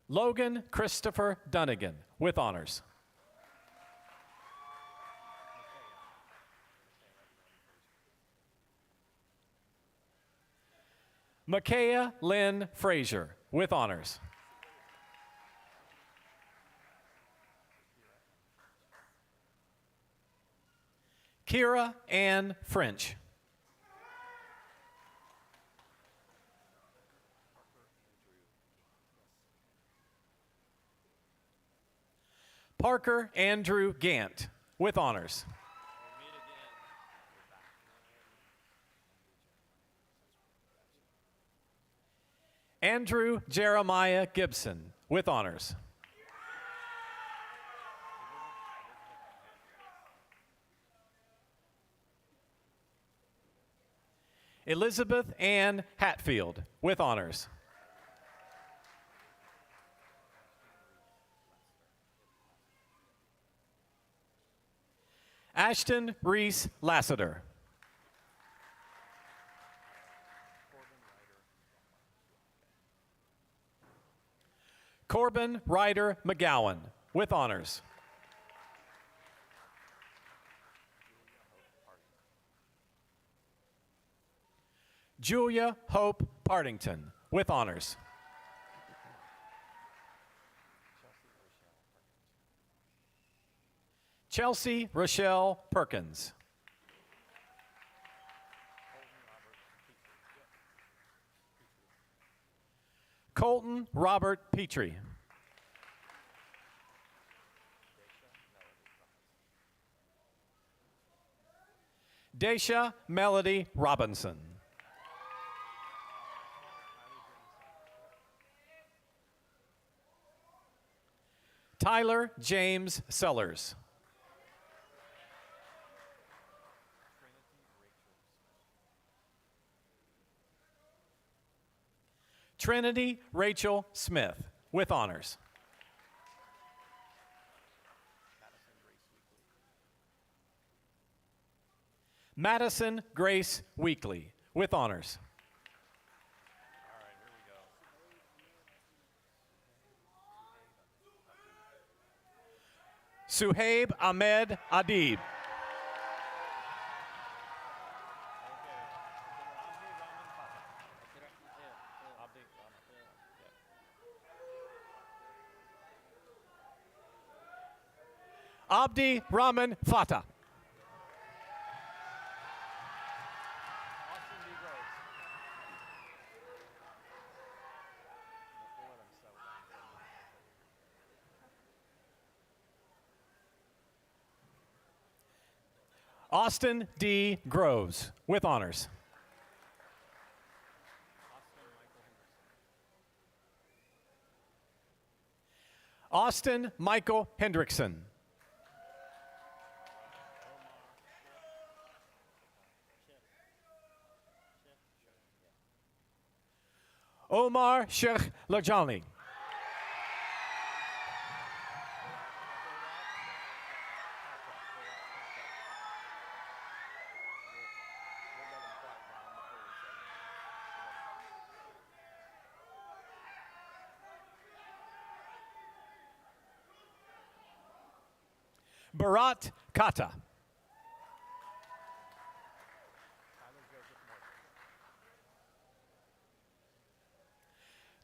Logan Christopher Dunnigan, with honors. Makaya Lynn Frazier, with honors. Kira Ann French. Parker Andrew Gant, with honors. Andrew Jeremiah Gibson, with honors. Elizabeth Ann Hatfield, with honors. Ashton Reese Lassiter. Corbin Ryder McGowan, with honors. Julia Hope Partington, with honors. Chelsea Rochelle Perkins. Colton Robert Petrie. Daisha Melody Robinson. Tyler James Sellers. Trinity Rachel Smith, with honors. Madison Grace Weekly, with honors. Suhaib Ahmed Adib. Abdi Rahman Fatah. Austin D. Groves, with honors. Austin Michael Hendrickson. Omar Sheikh Lajani. Bharat Kata.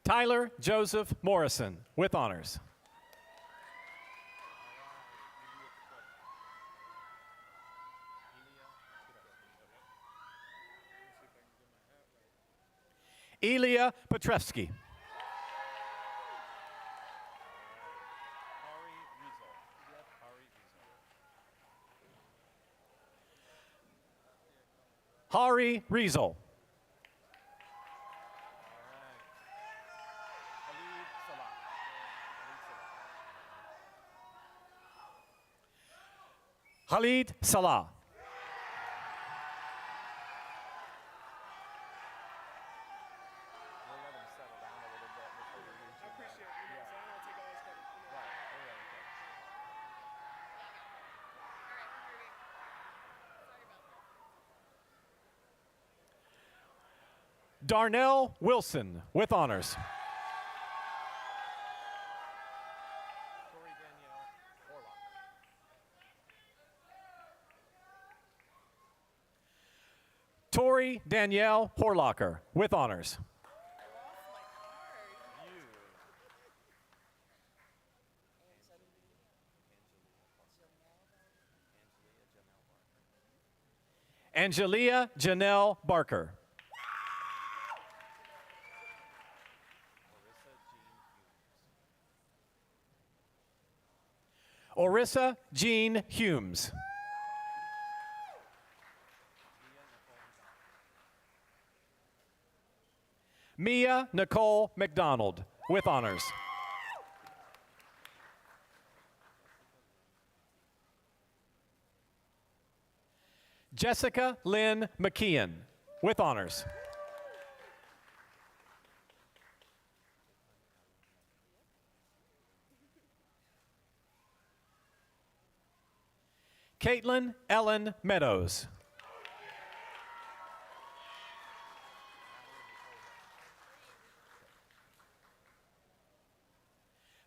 Tyler Joseph Morrison, with honors. Ilya Petrevsky. Hari Riesel. Khalid Salah. Darnell Wilson, with honors. Tori Danielle Horlocker, with honors. Angelia Janelle Barker. Orissa Jean Humes. Mia Nicole McDonald, with honors. Jessica Lynn McKeon, with honors. Caitlin Ellen Meadows.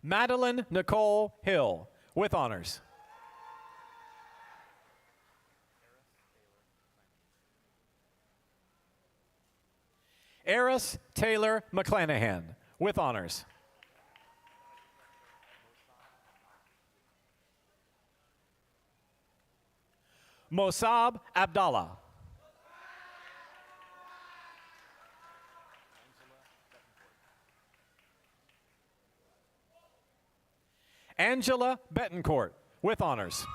Madeline Nicole Hill, with honors. Eris Taylor McClanahan, with honors. Mosab Abdallah. Angela Betancourt, with honors.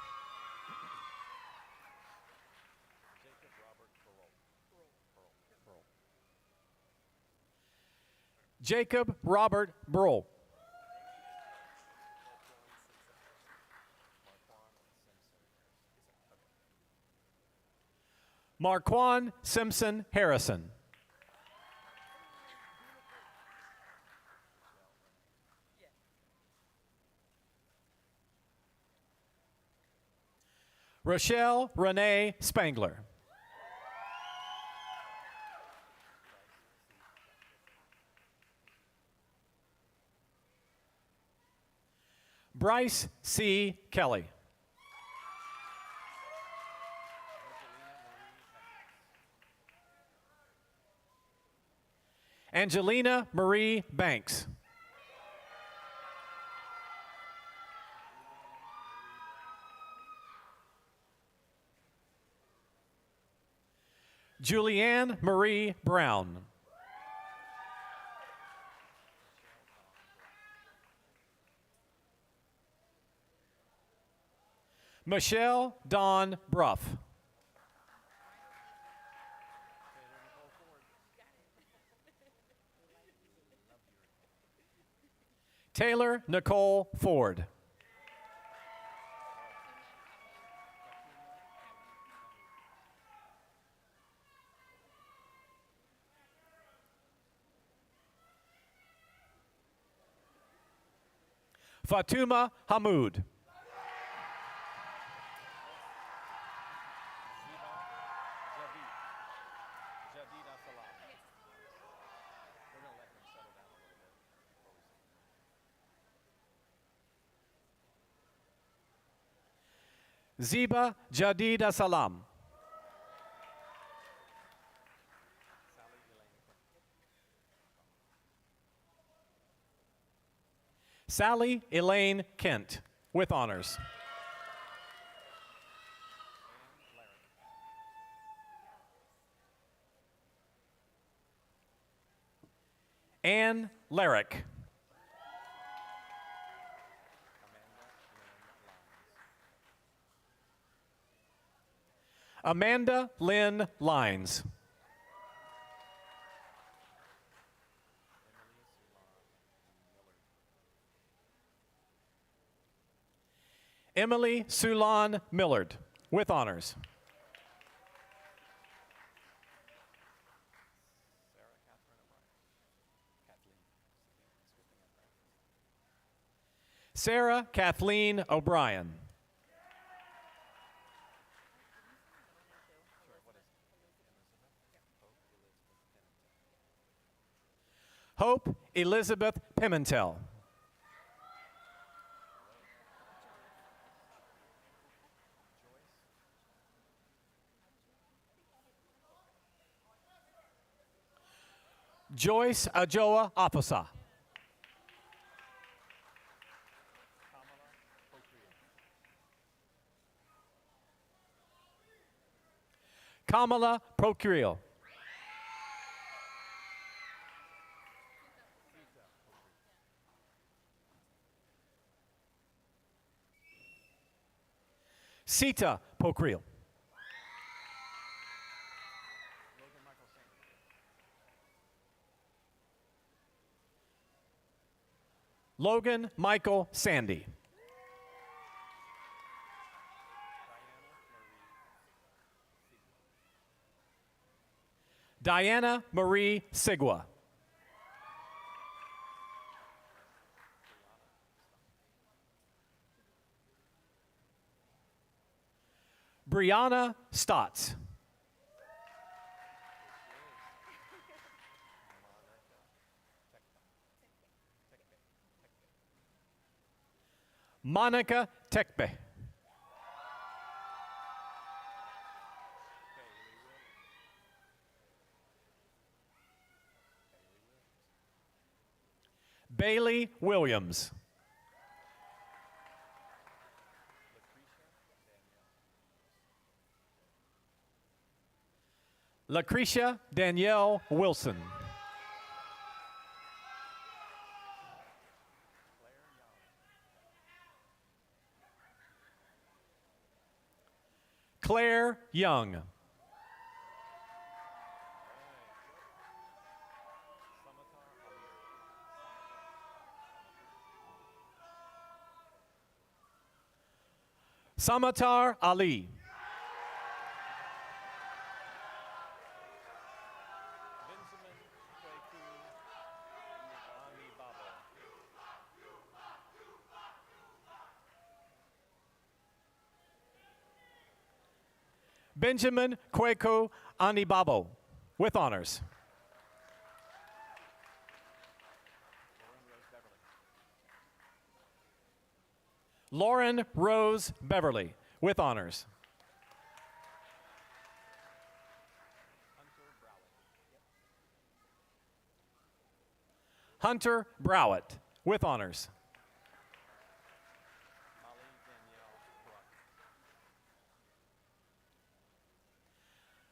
Jacob Robert Burl. Marquan Simpson Harrison. Rochelle Renee Spangler. Bryce C. Kelly. Angelina Marie Banks. Julianne Marie Brown. Michelle Dawn Bruff. Taylor Nicole Ford. Fatuma Hamoud. Ziba Jadida Salam. Sally Elaine Kent, with honors. Anne Larrick. Amanda Lynn Lines. Emily Sulan Millard, with honors. Sarah Kathleen O'Brien. Hope Elizabeth Pimentel. Joyce Ajoa Apasa. Kamala Procurial. Sita Pokriel. Logan Michael Sandy. Diana Marie Sigwa. Brianna Stotts. Monica Tekpe. Bailey Williams. Lucretia Danielle Wilson. Claire Young. Samatar Ali. Benjamin Kweku Anibabo, with honors. Lauren Rose Beverly, with honors. Hunter Browett, with honors.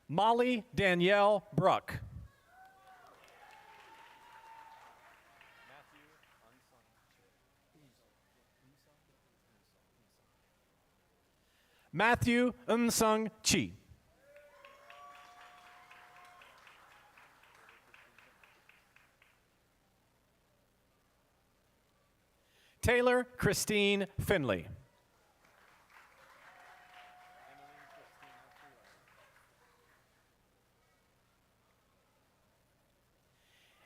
Molly Danielle Bruck. Matthew Unsung Chi. Taylor Christine Finley.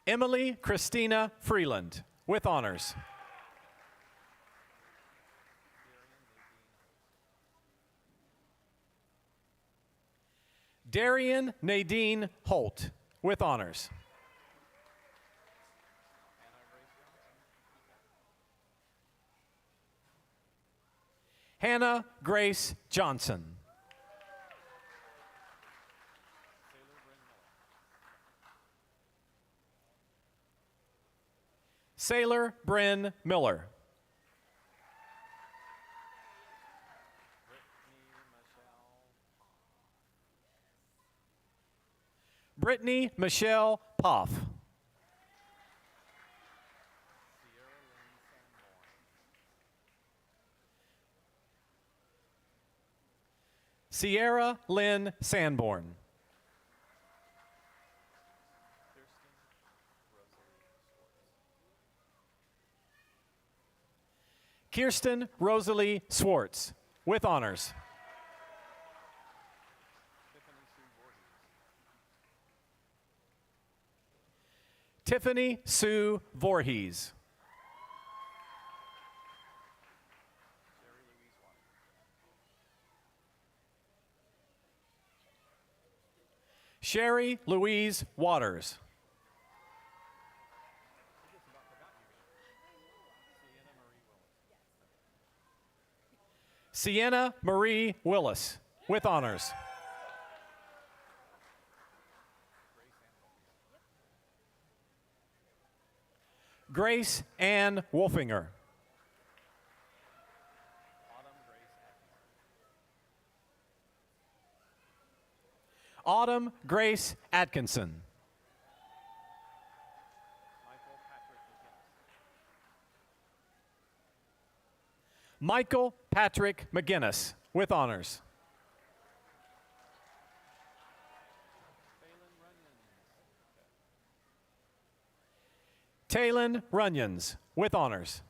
Emily Christina Freeland, with honors. Darian Nadine Holt, with honors. Hannah Grace Johnson. Sailor Bryn Miller. Brittany Michelle Poff. Sierra Lynn Sanborn. Kirsten Rosalie Swartz, with honors. Tiffany Sue Voorhees. Sherry Louise Waters. Sienna Marie Willis, with honors. Grace Ann Wolfinger. Autumn Grace Atkinson. Michael Patrick McGinnis, with honors. Taylon Runyons, with honors.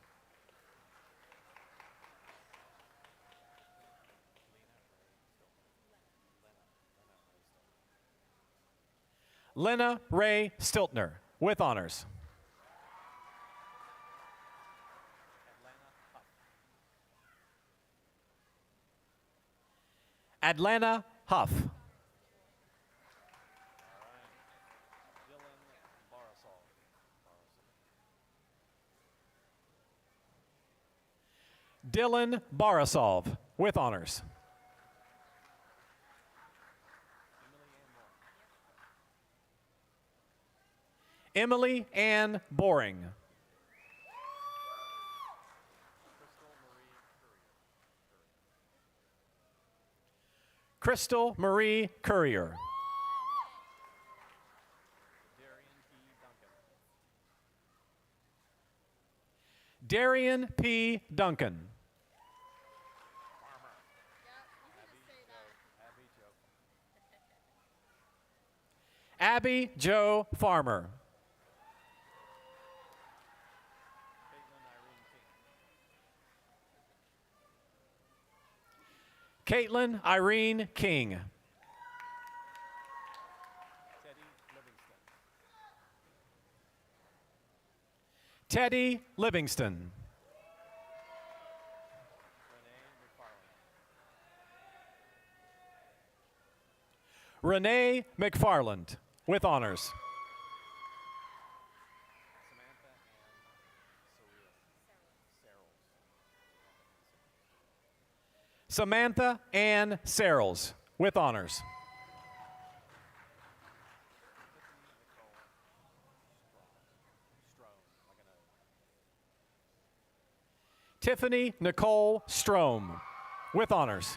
Lena Ray Stiltner, with honors. Atlanta Huff. Dylan Barasov, with honors. Emily Ann Boring. Crystal Marie Courier. Darian P. Duncan. Abby Jo Farmer. Caitlin Irene King. Teddy Livingston. Renee McFarland, with honors. Samantha Ann Searles, with honors. Tiffany Nicole Strom, with honors.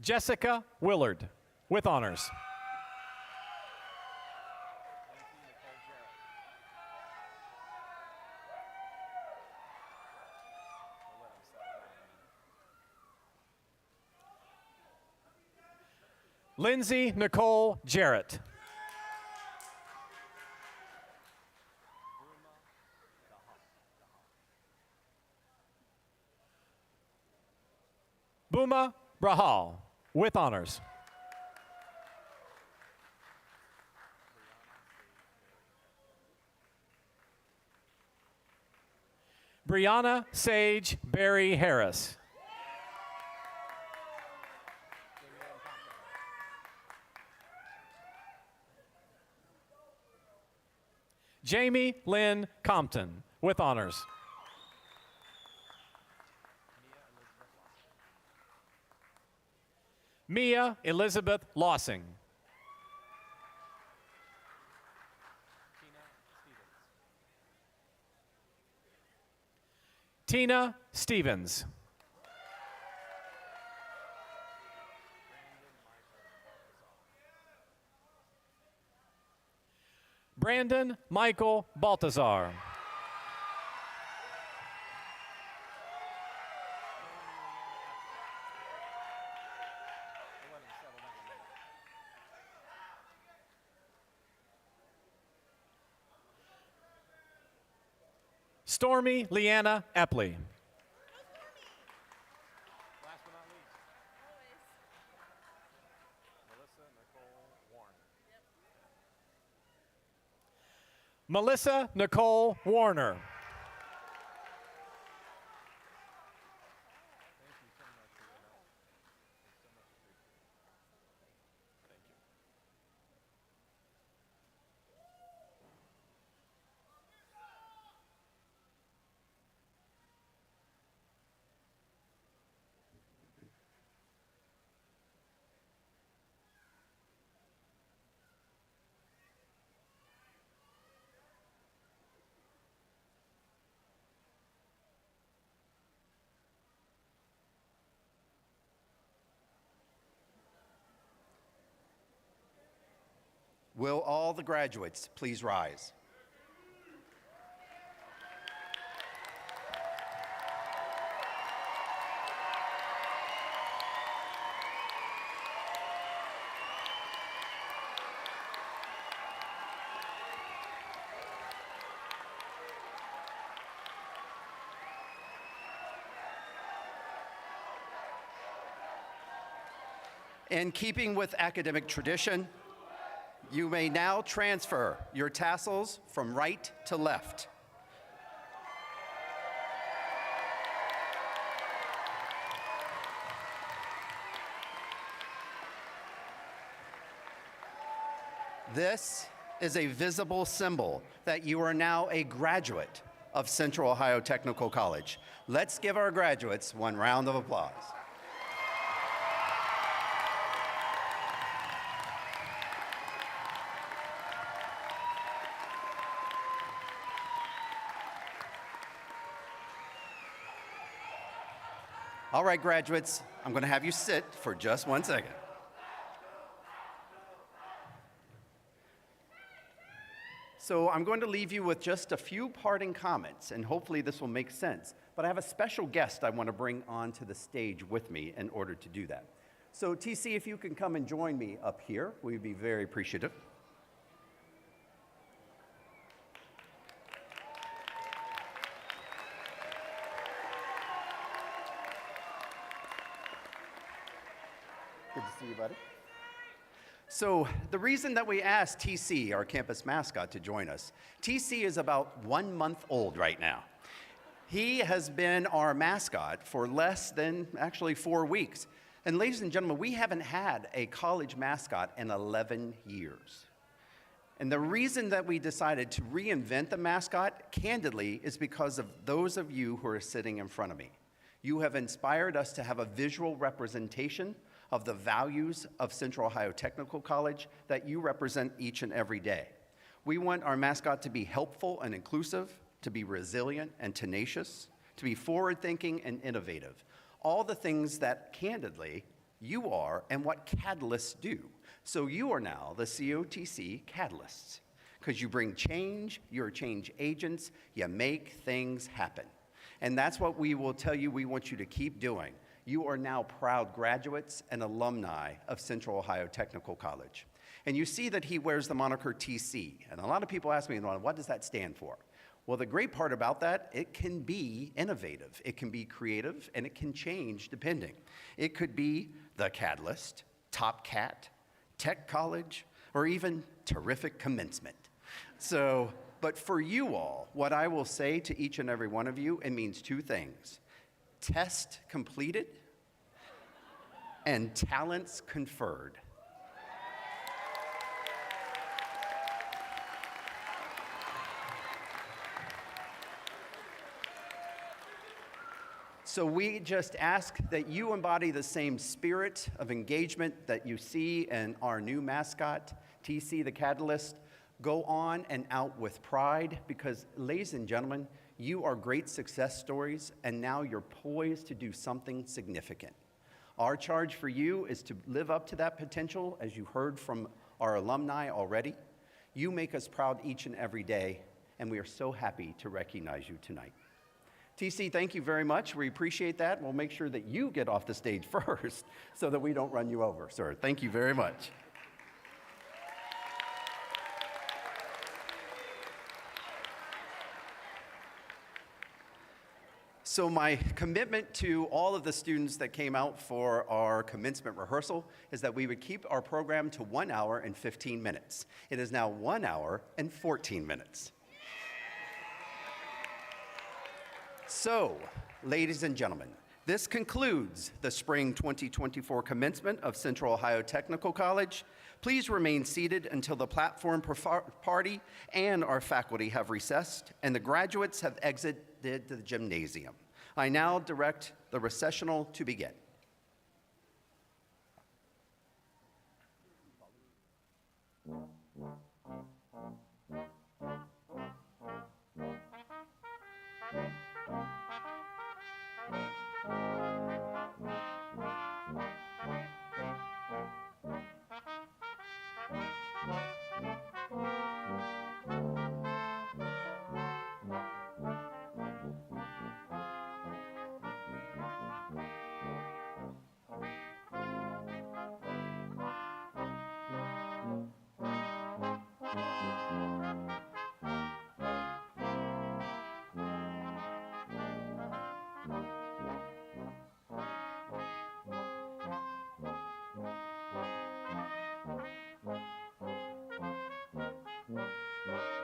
Jessica Willard, with honors. Lindsay Nicole Jarrett. Buma Brahal, with honors. Brianna Sage Barry Harris. Jamie Lynn Compton, with honors. Mia Elizabeth Lossing. Tina Stevens. Brandon Michael Baltazar. Stormy Leanna Epley. Melissa Nicole Warner. Will all the graduates please rise? In keeping with academic tradition, you may now transfer your tassels from right to left. This is a visible symbol that you are now a graduate of Central Ohio Technical College. Let's give our graduates one round of applause. All right, graduates, I'm going to have you sit for just 1 second. So I'm going to leave you with just a few parting comments, and hopefully this will make sense. But I have a special guest I want to bring onto the stage with me in order to do that. So TC, if you can come and join me up here, we'd be very appreciative. Good to see you, buddy. So the reason that we asked TC, our campus mascot, to join us, TC is about 1 month old right now. He has been our mascot for less than actually 4 weeks. And ladies and gentlemen, we haven't had a college mascot in 11 years. And the reason that we decided to reinvent the mascot, candidly, is because of those of you who are sitting in front of me. You have inspired us to have a visual representation of the values of Central Ohio Technical College that you represent each and every day. We want our mascot to be helpful and inclusive, to be resilient and tenacious, to be forward-thinking and innovative. All the things that, candidly, you are and what catalysts do. So you are now the COTC catalysts, because you bring change, you're change agents, you make things happen. And that's what we will tell you we want you to keep doing. You are now proud graduates and alumni of Central Ohio Technical College. And you see that he wears the moniker TC. And a lot of people ask me, what does that stand for? Well, the great part about that, it can be innovative, it can be creative, and it can change depending. It could be the Catalyst, Top Cat, Tech College, or even terrific Commencement. So, but for you all, what I will say to each and every one of you, it means two things. Test completed and talents conferred. So we just ask that you embody the same spirit of engagement that you see in our new mascot, TC the Catalyst. Go on and out with pride, because, ladies and gentlemen, you are great success stories, and now you're poised to do something significant. Our charge for you is to live up to that potential, as you heard from our alumni already. You make us proud each and every day, and we are so happy to recognize you tonight. TC, thank you very much. We appreciate that. We'll make sure that you get off the stage first so that we don't run you over, sir. Thank you very much. So my commitment to all of the students that came out for our commencement rehearsal is that we would keep our program to 1 hour and 15 minutes. It is now 1 hour and 14 minutes. So, ladies and gentlemen, this concludes the spring 2024 commencement of Central Ohio Technical College. Please remain seated until the platform party and our faculty have recessed and the graduates have exited the gymnasium. I now direct the recessional to begin.